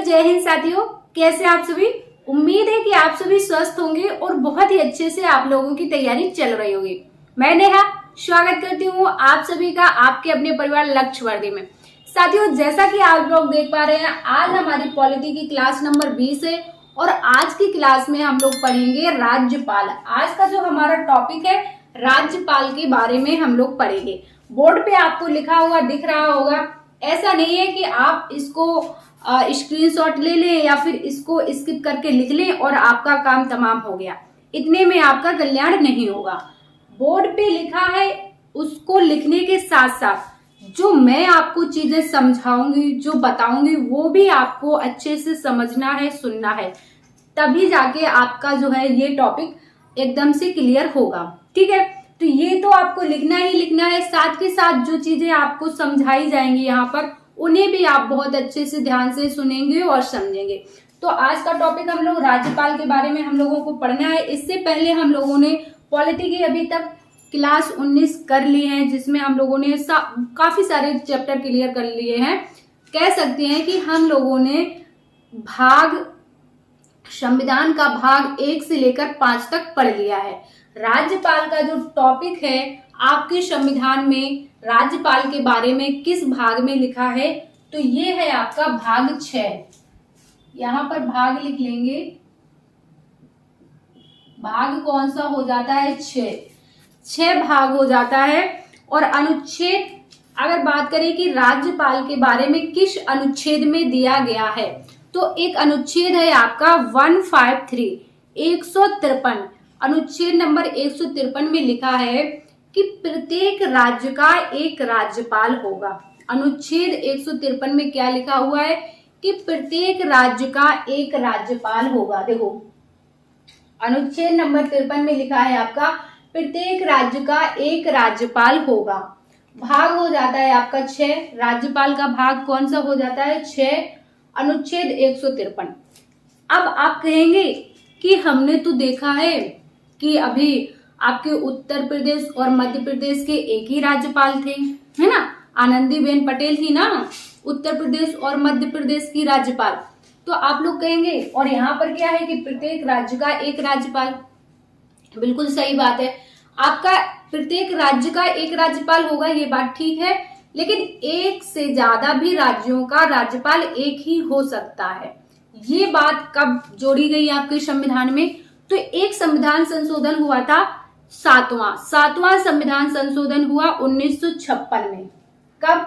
जय हिंद साथियों, कैसे आप सभी। उम्मीद है कि आप सभी स्वस्थ होंगे और बहुत ही अच्छे से आप लोगों की तैयारी चल रही होगी। मैं नेहा स्वागत करती हूँ आप सभी का आपके अपने परिवार लक्ष्य वर्दी में। साथियों, जैसा कि आप लोग देख पा रहे हैं, आज हमारी पॉलिटी की क्लास नंबर 20 है और आज की क्लास में हम लोग पढ़ेंगे राज्यपाल। आज का जो हमारा टॉपिक है राज्यपाल के बारे में हम लोग पढ़ेंगे। बोर्ड पे आपको लिखा हुआ दिख रहा होगा। ऐसा नहीं है कि आप इसको स्क्रीनशॉट ले लें या फिर इसको स्किप करके लिख लें और आपका काम तमाम हो गया। इतने में आपका कल्याण नहीं होगा। बोर्ड पे लिखा है उसको लिखने के साथ साथ जो मैं आपको चीजें समझाऊंगी, जो बताऊंगी, वो भी आपको अच्छे से समझना है, सुनना है, तभी जाके आपका जो है ये टॉपिक एकदम से क्लियर होगा। ठीक है, तो ये तो आपको लिखना ही लिखना है। साथ के साथ जो चीजें आपको समझाई जाएंगी यहाँ पर, उन्हें भी आप बहुत अच्छे से ध्यान से सुनेंगे और समझेंगे। तो आज का टॉपिक हम लोग राज्यपाल के बारे में हम लोगों को पढ़ना है। इससे पहले हम लोगों ने पॉलिटी की अभी तक क्लास 19 कर ली है, जिसमें हम लोगों ने काफी सारे चैप्टर क्लियर कर लिए हैं। कह सकते हैं कि हम लोगों ने संविधान का भाग 1 से लेकर 5 तक पढ़ लिया है। राज्यपाल का जो टॉपिक है आपके संविधान में राज्यपाल के बारे में किस भाग में लिखा है, तो ये है आपका भाग 6। यहां पर भाग लिख लेंगे। भाग कौन सा हो जाता है? 6 भाग हो जाता है। और अनुच्छेद अगर बात करें कि राज्यपाल के बारे में किस अनुच्छेद में दिया गया है, तो एक अनुच्छेद है आपका 153 153। अनुच्छेद नंबर 153 में लिखा है कि प्रत्येक राज्य का एक राज्यपाल होगा। अनुच्छेद 153 में क्या लिखा हुआ है कि प्रत्येक राज्य का एक राज्यपाल होगा। देखो, अनुच्छेद नंबर 53 में लिखा है आपका प्रत्येक राज्य का एक राज्यपाल होगा। भाग हो जाता है आपका 6। राज्यपाल का भाग कौन सा हो जाता है? 6, अनुच्छेद 153। अब आप कहेंगे कि हमने तो देखा है कि अभी आपके उत्तर प्रदेश और मध्य प्रदेश के एक ही राज्यपाल थे, है ना। आनंदीबेन पटेल थी ना उत्तर प्रदेश और मध्य प्रदेश की राज्यपाल। तो आप लोग कहेंगे और यहाँ पर क्या है कि प्रत्येक राज्य का एक राज्यपाल। बिल्कुल सही बात है, आपका प्रत्येक राज्य का एक राज्यपाल होगा, ये बात ठीक है। लेकिन एक से ज्यादा भी राज्यों का राज्यपाल एक ही हो सकता है। ये बात कब जोड़ी गई आपके संविधान में? तो एक संविधान संशोधन हुआ था, सातवां संविधान संशोधन हुआ 1956 में। कब?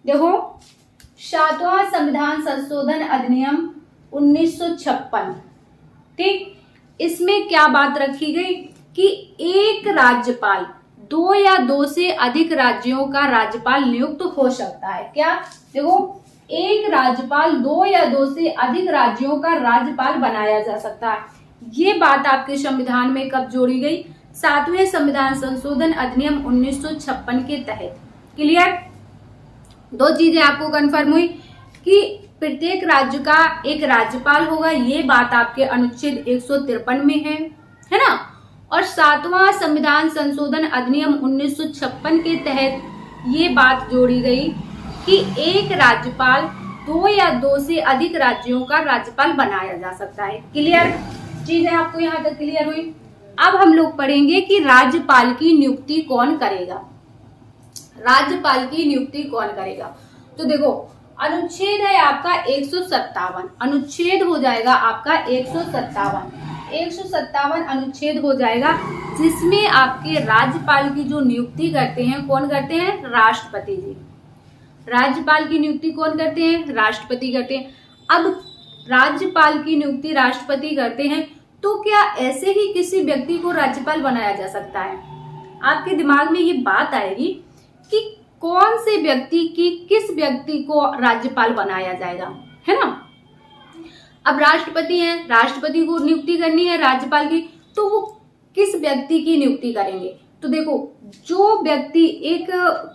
देखो, 7वां संविधान संशोधन अधिनियम 1956। ठीक, इसमें क्या बात रखी गई कि एक राज्यपाल 2 या 2 से अधिक राज्यों का राज्यपाल नियुक्त हो सकता है। क्या? देखो, एक राज्यपाल 2 या 2 से अधिक राज्यों का राज्यपाल बनाया जा सकता है। ये बात आपके संविधान में कब जोड़ी गई? 7वें संविधान संशोधन अधिनियम 1956 के तहत। क्लियर? 2 चीजें आपको कंफर्म हुई कि प्रत्येक राज्य का एक राज्यपाल होगा, ये बात आपके अनुच्छेद 153 में है ना। और 7वां संविधान संशोधन अधिनियम 1956 के तहत ये बात जोड़ी गई कि एक राज्यपाल 2 या 2 से अधिक राज्यों का राज्यपाल बनाया जा सकता है। क्लियर? चीजें आपको यहाँ तक क्लियर हुई। अब हम लोग पढ़ेंगे कि राज्यपाल की नियुक्ति कौन करेगा। राज्यपाल की नियुक्ति कौन करेगा? तो देखो, अनुच्छेद है आपका 157। अनुच्छेद हो जाएगा आपका 157 अनुच्छेद हो जाएगा, जिसमें आपके राज्यपाल की जो नियुक्ति करते हैं, कौन करते हैं? राष्ट्रपति जी। राज्यपाल की नियुक्ति कौन करते हैं? राष्ट्रपति करते हैं। अब राज्यपाल की नियुक्ति राष्ट्रपति करते हैं, तो क्या ऐसे ही किसी व्यक्ति को राज्यपाल बनाया जा सकता है? आपके दिमाग में ये बात आएगी कि कौन से व्यक्ति की किस व्यक्ति को राज्यपाल बनाया जाएगा, है ना। अब राष्ट्रपति हैं, राष्ट्रपति को नियुक्ति करनी है राज्यपाल की, तो वो किस व्यक्ति की नियुक्ति करेंगे? तो देखो, जो व्यक्ति एक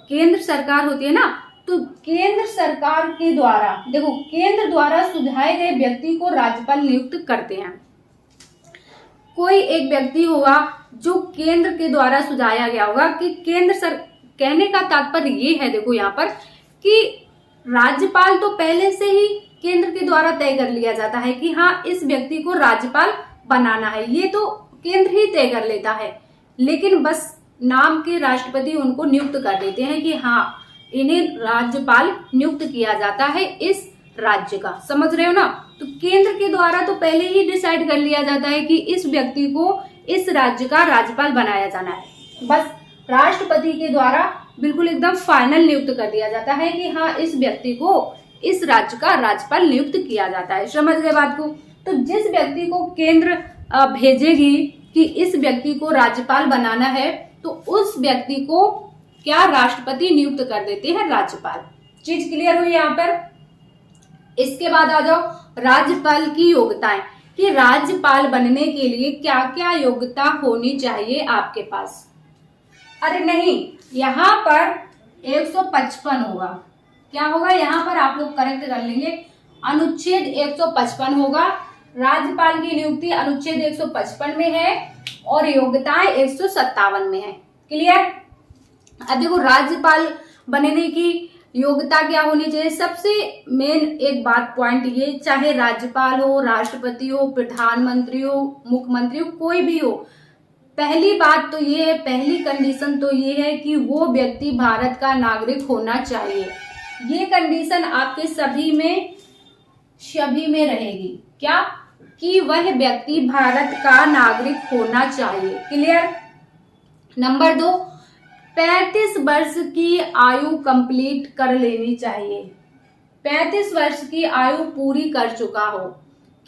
केंद्र सरकार होती है ना, तो केंद्र सरकार के द्वारा, देखो, केंद्र द्वारा सुझाए गए व्यक्ति को राज्यपाल नियुक्त करते हैं। कोई एक व्यक्ति होगा जो केंद्र के द्वारा सुझाया गया होगा कि कहने का तात्पर्य ये है, देखो यहाँ पर, कि राज्यपाल तो पहले से ही केंद्र के द्वारा तय कर लिया जाता है कि हाँ इस व्यक्ति को राज्यपाल बनाना है, ये तो केंद्र ही तय कर लेता है। लेकिन बस नाम के राष्ट्रपति उनको नियुक्त कर देते हैं कि हाँ इन्हें राज्यपाल नियुक्त किया जाता है इस राज्य का। समझ रहे हो ना? तो केंद्र के द्वारा तो पहले ही डिसाइड कर लिया जाता है कि इस व्यक्ति को इस राज्य का राज्यपाल बनाया जाना है। बस राष्ट्रपति के द्वारा बिल्कुल एकदम फाइनल नियुक्त कर दिया जाता है कि हाँ इस व्यक्ति को इस राज्य का राज्यपाल नियुक्त किया जाता है। समझ गए बात को? तो जिस व्यक्ति को केंद्र भेजेगी कि इस व्यक्ति को राज्यपाल बनाना है, तो उस व्यक्ति को क्या राष्ट्रपति नियुक्त कर देते हैं, राज्यपाल। चीज क्लियर हुई यहाँ पर? इसके बाद आ जाओ राज्यपाल की योग्यताएं, कि राज्यपाल बनने के लिए क्या क्या योग्यता होनी चाहिए आपके पास। अरे नहीं, यहाँ पर 155 होगा। क्या होगा यहाँ पर? आप लोग करेक्ट कर लेंगे, अनुच्छेद 155 होगा। राज्यपाल की नियुक्ति अनुच्छेद 155 में है और योग्यताएं 157 में है। क्लियर? अब देखो राज्यपाल बनने की योग्यता क्या होनी चाहिए। सबसे मेन एक बात पॉइंट ये, चाहे राज्यपाल हो, राष्ट्रपति हो, प्रधानमंत्री हो, मुख्यमंत्री हो, कोई भी हो, पहली बात तो ये है, पहली कंडीशन तो ये है कि वो व्यक्ति भारत का नागरिक होना चाहिए। ये कंडीशन आपके सभी में रहेगी। क्या? कि वह व्यक्ति भारत का नागरिक होना चाहिए। क्लियर? नंबर 2, 35 वर्ष की आयु कंप्लीट कर लेनी चाहिए। 35 वर्ष की आयु पूरी कर चुका हो।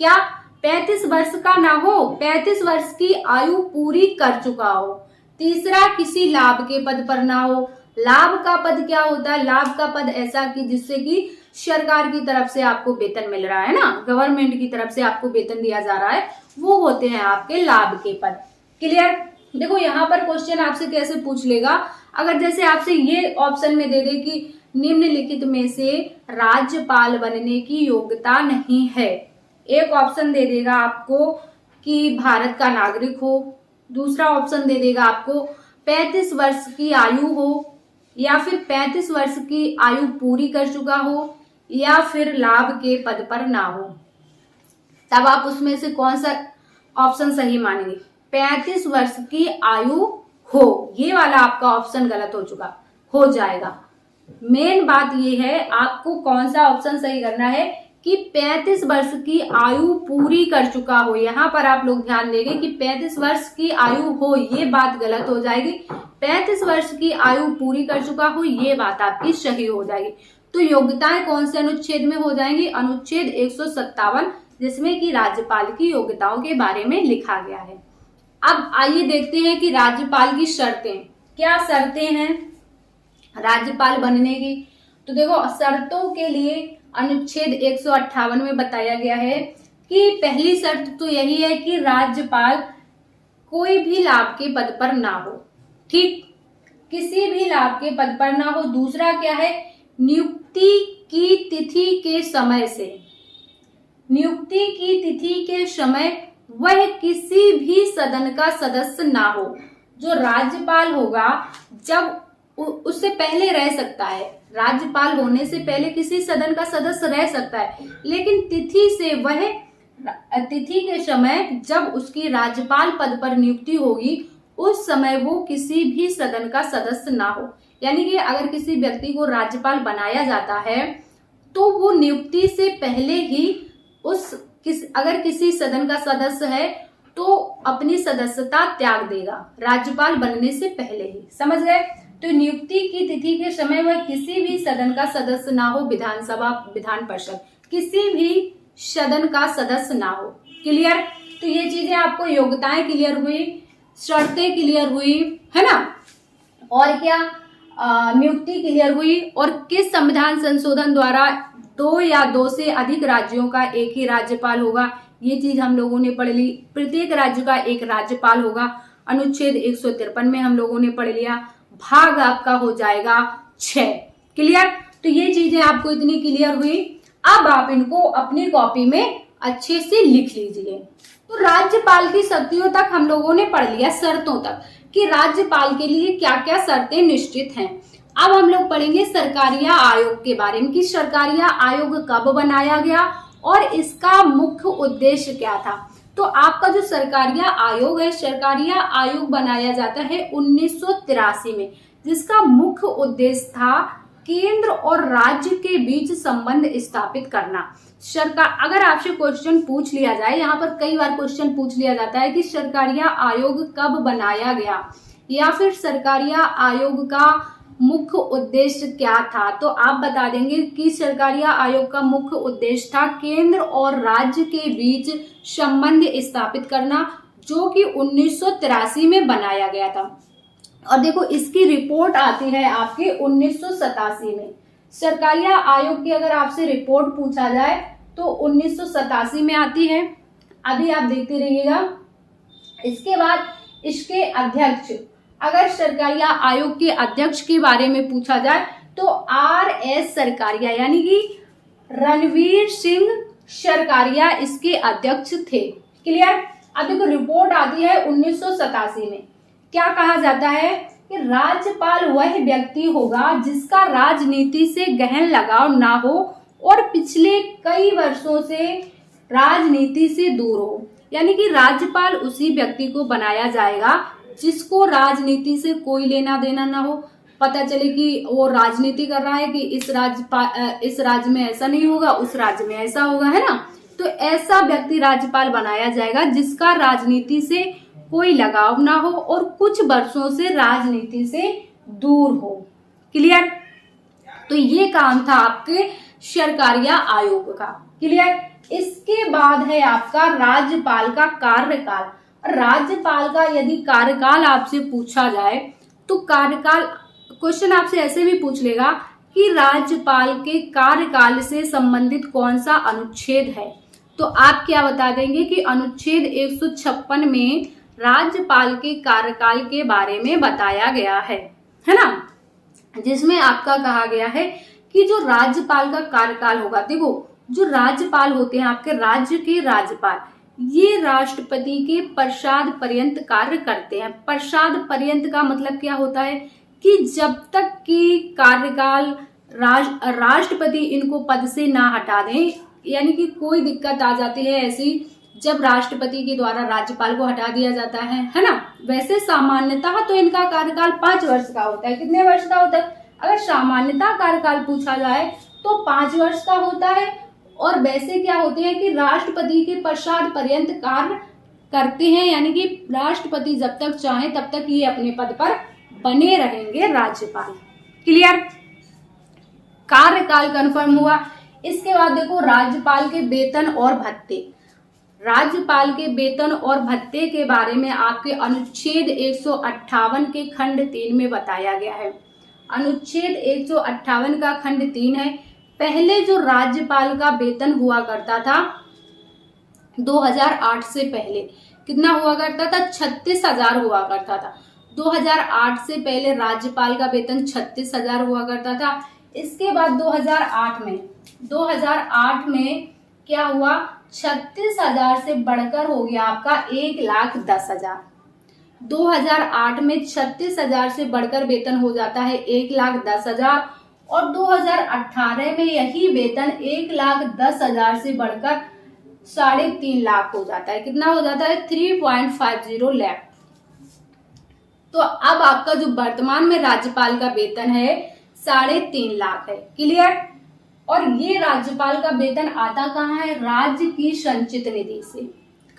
क्या? 35 वर्ष का ना हो, 35 वर्ष की आयु पूरी कर चुका हो। तीसरा, किसी लाभ के पद पर ना हो। लाभ का पद क्या होता है? लाभ का पद ऐसा कि जिससे कि सरकार की तरफ से आपको वेतन मिल रहा है ना, गवर्नमेंट की तरफ से आपको वेतन दिया जा रहा है, वो होते हैं आपके लाभ के पद। क्लियर? देखो यहाँ पर क्वेश्चन आपसे कैसे पूछ लेगा, अगर जैसे आपसे ये ऑप्शन में दे दे कि निम्नलिखित में से राज्यपाल बनने की योग्यता नहीं है। एक ऑप्शन दे देगा आपको कि भारत का नागरिक हो, दूसरा ऑप्शन दे देगा आपको 35 वर्ष की आयु हो, या फिर 35 वर्ष की आयु पूरी कर चुका हो, या फिर लाभ के पद पर ना हो। तब आप उसमें से कौन सा ऑप्शन सही मानेंगे? 35 वर्ष की आयु हो, ये वाला आपका ऑप्शन गलत हो जाएगा। मेन बात ये है आपको कौन सा ऑप्शन सही करना है कि 35 वर्ष की आयु पूरी कर चुका हो। यहाँ पर आप लोग ध्यान देंगे कि 35 वर्ष की आयु हो, ये बात गलत हो जाएगी। 35 वर्ष की आयु पूरी कर चुका हो, ये बात आपकी सही हो जाएगी। तो योग्यताएं कौन से अनुच्छेद में हो जाएंगी? अनुच्छेद 157, जिसमें कि राज्यपाल की योग्यताओं के बारे में लिखा गया है। अब आइए देखते हैं कि राज्यपाल की शर्तें, क्या शर्तें हैं राज्यपाल बनने की। तो देखो शर्तों के लिए अनुच्छेद 158 में बताया गया है कि पहली शर्त तो यही है कि राज्यपाल कोई भी लाभ के पद पर ना हो। ठीक, किसी भी लाभ के पद पर ना हो। दूसरा क्या है? नियुक्ति की तिथि के समय से, नियुक्ति की तिथि के समय वह किसी भी सदन का सदस्य ना हो। जो राज्यपाल होगा जब उससे पहले रह सकता है, राज्यपाल होने से पहले किसी सदन का सदस्य रह सकता है, लेकिन तिथि के समय जब उसकी राज्यपाल पद पर नियुक्ति होगी उस समय वो किसी भी सदन का सदस्य ना हो। यानी कि अगर किसी व्यक्ति को राज्यपाल बनाया जाता है तो वो नियुक्ति से पहले ही अगर किसी सदन का सदस्य है तो अपनी सदस्यता त्याग देगा राज्यपाल बनने से पहले ही। समझ गए? तो नियुक्ति की तिथि के समय वह किसी भी सदन का सदस्य ना हो, विधानसभा, विधान परिषद, किसी भी सदन का सदस्य ना हो। क्लियर? तो ये चीजें आपको योग्यताएं क्लियर हुई, शर्तें क्लियर हुई, है ना? और क्या? नियुक्ति क्लियर हुई। और किस संविधान संशोधन द्वारा 2 या 2 से अधिक राज्यों का एक ही राज्यपाल होगा, ये चीज हम लोगों ने पढ़ ली। प्रत्येक राज्य का एक राज्यपाल होगा, अनुच्छेद 153 में हम लोगों ने पढ़ लिया। भाग आपका हो जाएगा 6। क्लियर? तो ये चीजें आपको इतनी क्लियर हुई। अब आप इनको अपनी कॉपी में अच्छे से लिख लीजिए। तो राज्यपाल की शक्तियों तक हम लोगों ने पढ़ लिया, शर्तों तक कि राज्यपाल के लिए क्या क्या शर्तें निश्चित हैं। अब हम लोग पढ़ेंगे सरकारिया आयोग के बारे में कि सरकारिया आयोग कब बनाया गया और इसका मुख्य उद्देश्य क्या था। तो आपका जो सरकारिया आयोग है, सरकारिया आयोग बनाया जाता है 1983 में, जिसका मुख्य उद्देश्य था केंद्र और राज्य के बीच संबंध स्थापित करना। सरकार, अगर आपसे क्वेश्चन पूछ लिया जाए, यहाँ पर कई बार क्वेश्चन पूछ लिया जाता है कि सरकारिया आयोग कब बनाया गया या फिर सरकारिया आयोग का मुख्य उद्देश्य क्या था, तो आप बता देंगे कि सरकारिया आयोग का मुख्य उद्देश्य था केंद्र और राज्य के बीच संबंध स्थापित करना, जो कि 1983 में बनाया गया था। और देखो इसकी रिपोर्ट आती है आपके 1987 में। सरकारिया आयोग की अगर आपसे रिपोर्ट पूछा जाए तो 1987 में आती है। अभी आप देखते रहिएगा। इसके बाद इसके अध्यक्ष, अगर सरकारिया आयोग के अध्यक्ष के बारे में पूछा जाए तो RS सरकारिया यानी कि रणवीर सिंह सरकारिया इसके अध्यक्ष थे। क्लियर। अब देखो रिपोर्ट आती है 1987 में। क्या कहा जाता है कि राज्यपाल वह व्यक्ति होगा जिसका राजनीति से गहन लगाव ना हो और पिछले कई वर्षों से राजनीति से दूर हो। यानी कि राज्यपाल उसी व्यक्ति को बनाया जाएगा जिसको राजनीति से कोई लेना देना ना हो। पता चले कि वो राजनीति कर रहा है कि इस राज्य में ऐसा नहीं होगा, उस राज्य में ऐसा होगा, है ना। तो ऐसा व्यक्ति राज्यपाल बनाया जाएगा जिसका राजनीति से कोई लगाव ना हो और कुछ वर्षों से राजनीति से दूर हो। क्लियर। तो ये काम था आपके सरकारिया आयोग का। क्लियर। इसके बाद है आपका राज्यपाल का कार्यकाल। राज्यपाल का यदि कार्यकाल आपसे पूछा जाए तो कार्यकाल, क्वेश्चन आपसे ऐसे भी पूछ लेगा कि राज्यपाल के कार्यकाल से संबंधित कौन सा अनुच्छेद है, तो आप क्या बता देंगे कि अनुच्छेद 156 में राज्यपाल के कार्यकाल के बारे में बताया गया है ना, जिसमें आपका कहा गया है कि जो राज्यपाल का कार्यकाल होगा, देखो जो राज्यपाल होते हैं आपके राज्य के राज्यपाल, ये राष्ट्रपति के पश्चात पर्यंत कार्य करते हैं। पश्चात पर्यंत का मतलब क्या होता है कि जब तक कि कार्यकाल राष्ट्रपति इनको पद से ना हटा दें, यानी कि कोई दिक्कत आ जाती है ऐसी जब राष्ट्रपति के द्वारा राज्यपाल को हटा दिया जाता है ना। वैसे सामान्यतः तो इनका कार्यकाल 5 वर्ष का होता है। कितने वर्ष का होता है? अगर सामान्यतः कार्यकाल पूछा जाए तो 5 वर्ष का होता है। और वैसे क्या होते हैं कि राष्ट्रपति के पश्चात पर्यंत कार्य करते हैं, यानी कि राष्ट्रपति जब तक चाहे तब तक ये अपने पद पर बने रहेंगे राज्यपाल। क्लियर। कार्यकाल कंफर्म हुआ। इसके बाद देखो राज्यपाल के वेतन और भत्ते। राज्यपाल के वेतन और भत्ते के बारे में आपके अनुच्छेद 158 के खंड 3 में बताया गया है। अनुच्छेद 158 का खंड 3 है। पहले जो राज्यपाल का वेतन हुआ करता था 2008 से पहले कितना हुआ करता था? 36,000 हुआ करता था। 2008 से पहले राज्यपाल का वेतन 36,000 हुआ करता था। इसके बाद 2008 में क्या हुआ? 36,000 से बढ़कर हो गया आपका 1,10,000। 2008 में 36,000 से बढ़कर वेतन हो जाता है 1,10,000 और 2018 में यही वेतन 1,10,000 से बढ़कर 3.5 लाख हो जाता है। कितना हो जाता है? 3.50 लाख। तो अब आपका जो वर्तमान में राज्यपाल का वेतन है 3.5 लाख है। क्लियर। और ये राज्यपाल का वेतन आता कहाँ है? राज्य की संचित निधि से।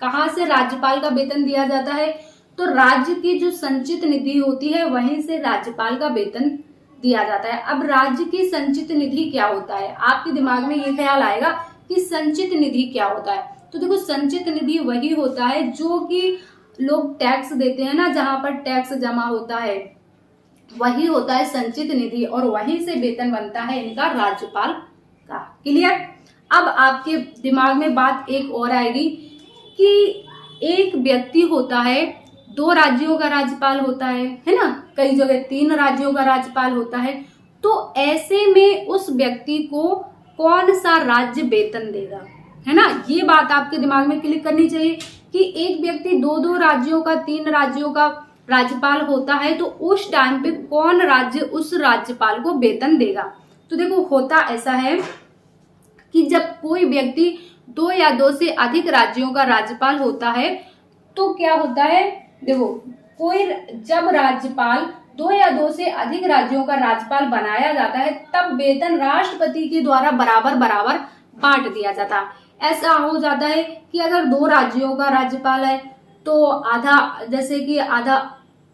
कहाँ से राज्यपाल का वेतन दिया जाता है? तो राज्य की जो संचित निधि होती है वहीं से राज्यपाल का वेतन दिया जाता है। अब राज्य की संचित निधि क्या होता है? आपके दिमाग में ये ख्याल आएगा कि संचित निधि क्या होता है। तो देखो संचित निधि वही होता है जो कि लोग टैक्स देते हैं ना, जहां पर टैक्स जमा होता है वही होता है संचित निधि, और वहीं से वेतन बनता है इनका राज्यपाल का। क्लियर। अब आपके दिमाग में बात एक और आएगी कि एक व्यक्ति होता है, 2 राज्यों का राज्यपाल होता है ना, कई जगह 3 राज्यों का राज्यपाल होता है। तो ऐसे में उस व्यक्ति को कौन सा राज्य वेतन देगा, है ना। ये बात आपके दिमाग में क्लिक करनी चाहिए कि एक व्यक्ति 2-2 राज्यों का, 3 राज्यों का राज्यपाल होता है तो उस टाइम पे कौन राज्य उस राज्यपाल को वेतन देगा। तो देखो होता ऐसा है कि जब कोई व्यक्ति 2 या 2 से अधिक राज्यों का राज्यपाल होता है तो क्या होता है, देखो कोई जब राज्यपाल 2 या 2 से अधिक राज्यों का राज्यपाल बनाया जाता है तब वेतन राष्ट्रपति के द्वारा बराबर बराबर बांट दिया जाता है। ऐसा हो जाता है कि अगर 2 राज्यों का राज्यपाल है तो आधा, जैसे कि आधा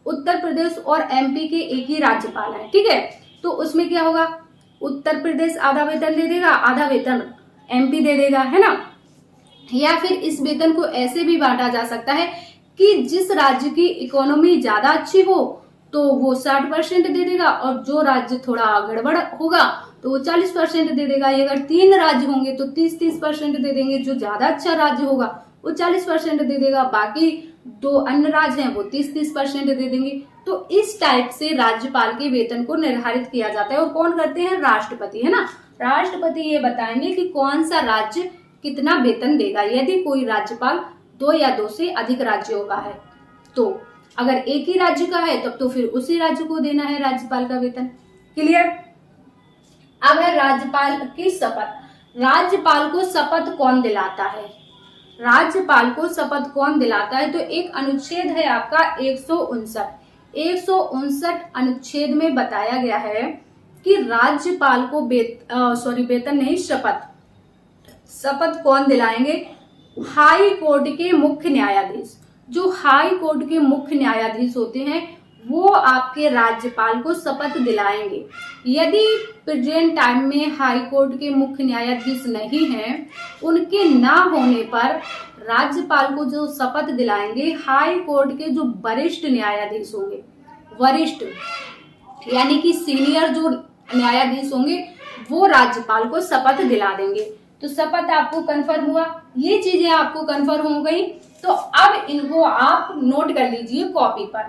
उत्तर प्रदेश और एमपी के एक ही राज्यपाल है, ठीक है, तो उसमें क्या होगा, उत्तर प्रदेश आधा वेतन दे देगा, आधा वेतन एमपी दे देगा, है ना। या फिर इस वेतन को ऐसे भी बांटा जा सकता है कि जिस राज्य की इकोनॉमी ज्यादा अच्छी हो तो वो 60% दे देगा और जो राज्य थोड़ा गड़बड़ होगा तो वो 40% दे देगा। ये अगर 3 राज्य होंगे तो 30% दे देंगे, जो ज्यादा अच्छा राज्य होगा वो 40% दे देगा, बाकी 2 अन्य राज्य हैं वो 30% दे देंगे। तो इस टाइप से राज्यपाल के वेतन को निर्धारित किया जाता है और कौन करते हैं, राष्ट्रपति, है ना। राष्ट्रपति ये बताएंगे कि कौन सा राज्य कितना वेतन देगा यदि कोई राज्यपाल 2 या 2 से अधिक राज्यों का है। तो अगर एक ही राज्य का है तब तो फिर उसी राज्य को देना है राज्यपाल का वेतन। क्लियर। अब है राज्यपाल की शपथ। राज्यपाल को शपथ कौन दिलाता है, राज्यपाल को शपथ कौन दिलाता है, तो एक अनुच्छेद है आपका 159 अनुच्छेद में बताया गया है कि राज्यपाल को वेतन नहीं, शपथ कौन दिलाएंगे, हाई कोर्ट के मुख्य न्यायाधीश। जो हाई कोर्ट के मुख्य न्यायाधीश होते हैं वो आपके राज्यपाल को शपथ दिलाएंगे। यदि प्रेजेंट टाइम में हाई कोर्ट के मुख्य न्यायाधीश नहीं हैं, उनके ना होने पर राज्यपाल को जो शपथ दिलाएंगे हाई कोर्ट के जो वरिष्ठ न्यायाधीश होंगे, वरिष्ठ यानी कि सीनियर जो न्यायाधीश होंगे वो राज्यपाल को शपथ दिला देंगे। तो शपथ आपको कंफर्म हुआ, ये चीजें आपको कंफर्म हो गई। तो अब इनको आप नोट कर लीजिए कॉपी पर।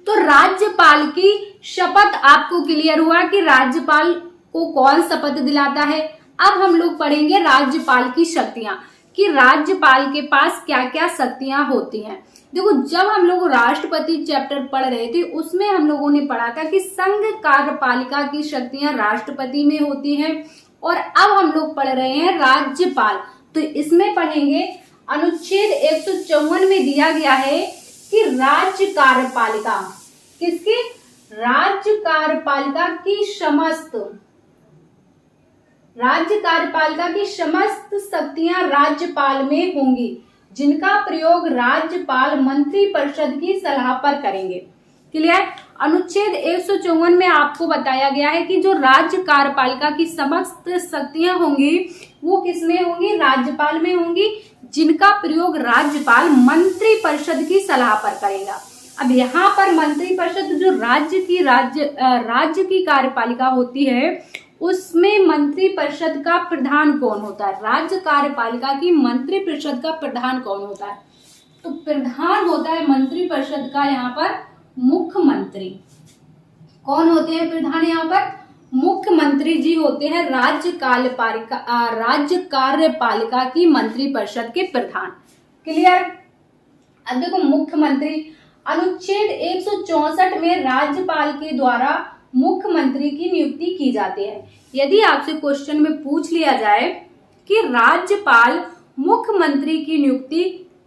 तो राज्यपाल की शपथ आपको क्लियर हुआ कि राज्यपाल को कौन शपथ दिलाता है। अब हम लोग पढ़ेंगे राज्यपाल की शक्तियां, कि राज्यपाल के पास क्या क्या शक्तियां होती हैं। देखो जब हम लोग राष्ट्रपति चैप्टर पढ़ रहे थे उसमें हम लोगों ने पढ़ा था कि संघ कार्यपालिका की शक्तियां राष्ट्रपति में होती हैं, और अब हम लोग पढ़ रहे हैं राज्यपाल। तो इसमें पढ़ेंगे अनुच्छेद 154 में दिया गया है कि राज्य कार्यपालिका, किसकी, राज्य कार्यपालिका की समस्त शक्तियां राज्यपाल में होंगी, जिनका प्रयोग राज्यपाल मंत्रिपरिषद की सलाह पर करेंगे। क्लियर। अनुच्छेद 154 में आपको बताया गया है कि जो राज्य कार्यपालिका की समस्त शक्तियां होंगी वो किसमें होंगी, राज्यपाल में होंगी, जिनका प्रयोग राज्यपाल मंत्रिपरिषद की सलाह पर करेगा। अब यहाँ पर मंत्रिपरिषद जो राज्य की कार्यपालिका होती है उसमें मंत्रिपरिषद का प्रधान कौन होता है, राज्य कार्यपालिका की मंत्रिपरिषद का प्रधान कौन होता है, तो प्रधान होता है मंत्रिपरिषद का यहाँ पर मुख्यमंत्री। कौन होते हैं प्रधान यहाँ पर, मुख्यमंत्री जी होते हैं राज्य कार्यपालिका की मंत्रिपरिषद के प्रधान। क्लियर। अब देखो मुख्यमंत्री, अनुच्छेद 164 में राज्यपाल के द्वारा मुख्यमंत्री की नियुक्ति की जाती है। यदि आपसे क्वेश्चन में पूछ लिया जाए कि राज्यपाल मुख्यमंत्री की नियुक्ति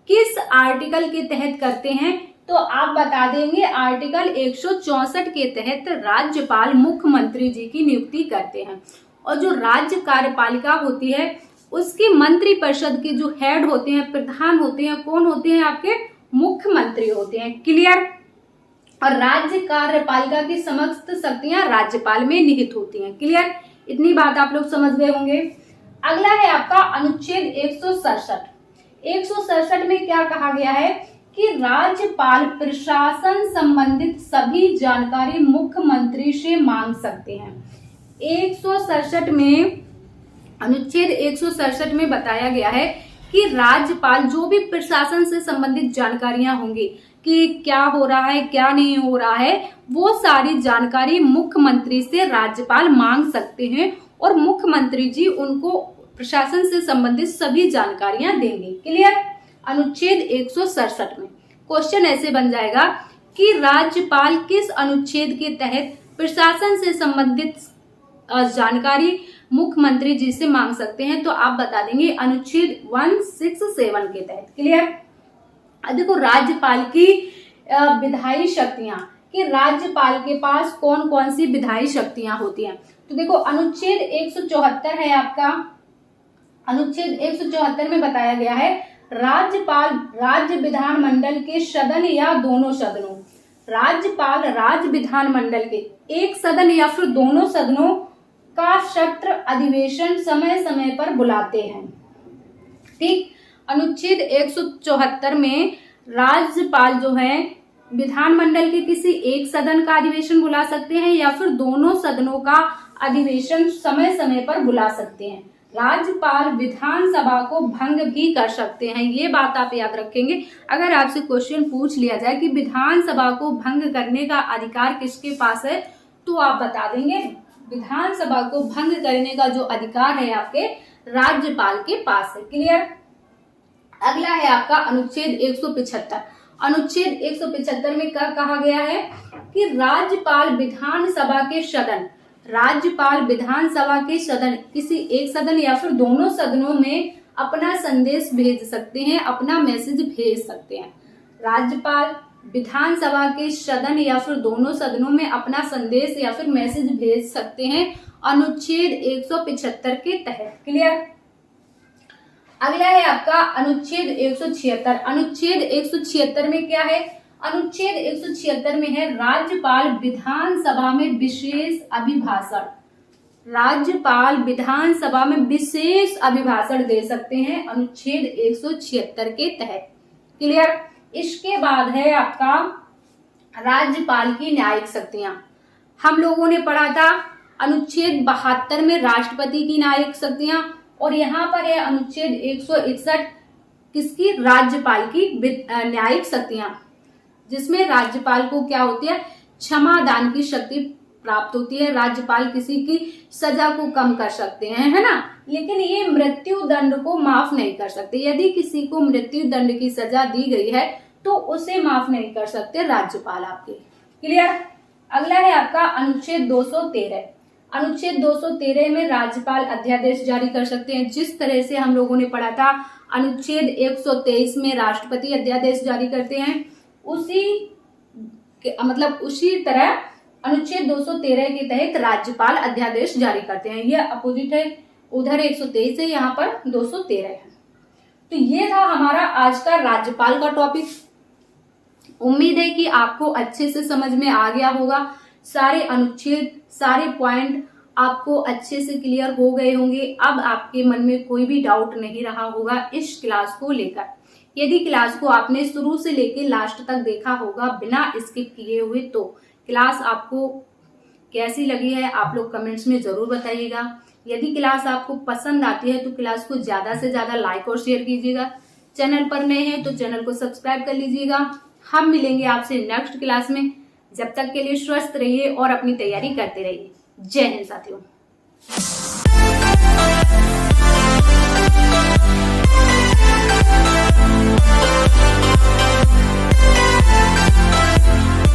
किस आर्टिकल के तहत करते हैं, तो आप बता देंगे आर्टिकल 164 के तहत राज्यपाल मुख्यमंत्री जी की नियुक्ति करते हैं। और जो राज्य कार्यपालिका होती है उसकी मंत्रिपरिषद के जो हेड होते हैं, प्रधान होते हैं, कौन होते हैं, आपके मुख्यमंत्री होते हैं। क्लियर। और राज्य कार्यपालिका की समस्त शक्तियां राज्यपाल में निहित होती हैं। क्लियर। इतनी बात आप लोग समझ गए होंगे। अगला है आपका अनुच्छेद 167 में क्या कहा गया है कि राज्यपाल प्रशासन संबंधित सभी जानकारी मुख्यमंत्री से मांग सकते हैं। 167 में, अनुच्छेद 167 में बताया गया है कि राज्यपाल जो भी प्रशासन से संबंधित जानकारियां होंगी कि क्या हो रहा है क्या नहीं हो रहा है, वो सारी जानकारी मुख्यमंत्री से राज्यपाल मांग सकते हैं और मुख्यमंत्री जी उनको प्रशासन से संबंधित सभी जानकारियां देंगे। क्लियर। अनुच्छेद 167 में क्वेश्चन ऐसे बन जाएगा कि राज्यपाल किस अनुच्छेद के तहत प्रशासन से संबंधित जानकारी मुख्यमंत्री जी से मांग सकते हैं, तो आप बता देंगे अनुच्छेद 167 के तहत। क्लियर। अब देखो राज्यपाल की विधायी शक्तियां, कि राज्यपाल के पास कौन कौन सी विधायी शक्तियां होती हैं। तो देखो अनुच्छेद 174 है आपका, अनुच्छेद 174 में बताया गया है राज्यपाल राज्य विधानमंडल के सदन या दोनों सदनों, राज्यपाल राज्य विधानमंडल के एक सदन या फिर दोनों सदनों का सत्र अधिवेशन समय समय पर बुलाते हैं। ठीक। अनुच्छेद 174 में राज्यपाल जो है विधानमंडल के किसी एक सदन का अधिवेशन बुला सकते हैं या फिर दोनों सदनों का अधिवेशन समय समय पर बुला सकते हैं। राज्यपाल विधानसभा को भंग भी कर सकते हैं, ये बात आप याद रखेंगे। अगर आपसे क्वेश्चन पूछ लिया जाए कि विधानसभा को भंग करने का अधिकार किसके पास है, तो आप बता देंगे विधानसभा को भंग करने का जो अधिकार है आपके राज्यपाल के पास है। क्लियर। अगला है आपका अनुच्छेद 175। अनुच्छेद 175 में क्या कहा गया है कि राज्यपाल विधानसभा के सदन, राज्यपाल विधानसभा के सदन किसी एक सदन या फिर दोनों सदनों में अपना संदेश भेज सकते हैं, अपना मैसेज भेज सकते हैं। राज्यपाल विधानसभा के सदन या फिर दोनों सदनों में अपना संदेश या फिर मैसेज भेज सकते हैं अनुच्छेद 175 के तहत। क्लियर। अगला है आपका अनुच्छेद 176। अनुच्छेद 176 में क्या है, अनुच्छेद 176 में है राज्यपाल विधानसभा में विशेष अभिभाषण, राज्यपाल विधानसभा में विशेष अभिभाषण दे सकते हैं अनुच्छेद 176 के तहत। क्लियर। इसके बाद है आपका राज्यपाल की न्यायिक शक्तियां। हम लोगों ने पढ़ा था अनुच्छेद 72 में राष्ट्रपति की न्यायिक शक्तियां, और यहाँ पर है अनुच्छेद 161 किसकी, राज्यपाल की न्यायिक शक्तियां, जिसमें राज्यपाल को क्या होती है, क्षमादान की शक्ति प्राप्त होती है। राज्यपाल किसी की सजा को कम कर सकते हैं, है ना, लेकिन ये मृत्यु दंड को माफ नहीं कर सकते। यदि किसी को मृत्यु दंड की सजा दी गई है तो उसे माफ नहीं कर सकते राज्यपाल आपके। क्लियर। अगला है आपका अनुच्छेद 213। अनुच्छेद 213 में राज्यपाल अध्यादेश जारी कर सकते हैं। जिस तरह से हम लोगों ने पढ़ा था अनुच्छेद 123 में राष्ट्रपति अध्यादेश जारी करते हैं, उसी तरह अनुच्छेद 213 के तहत राज्यपाल अध्यादेश जारी करते हैं। ये अपोजिट है, उधर 123 है, यहाँ पर 213 है। तो ये था हमारा आज का राज्यपाल का टॉपिक। उम्मीद है कि आपको अच्छे से समझ में आ गया होगा। सारे अनुच्छेद, सारे पॉइंट आपको अच्छे से क्लियर हो गए होंगे। अब आपके मन में कोई भी डाउट नहीं रहा होगा इस क्लास को लेकर। यदि क्लास को आपने शुरू से लेकर लास्ट तक देखा होगा बिना स्किप किए हुए, तो क्लास आपको कैसी लगी है आप लोग कमेंट्स में जरूर बताइएगा। यदि क्लास आपको पसंद आती है तो क्लास को ज्यादा से ज्यादा लाइक और शेयर कीजिएगा। चैनल पर नए हैं तो चैनल को सब्सक्राइब कर लीजिएगा। हम मिलेंगे आपसे नेक्स्ट क्लास में। जब तक के लिए स्वस्थ रहिए और अपनी तैयारी करते रहिए। जय हिंद साथियों।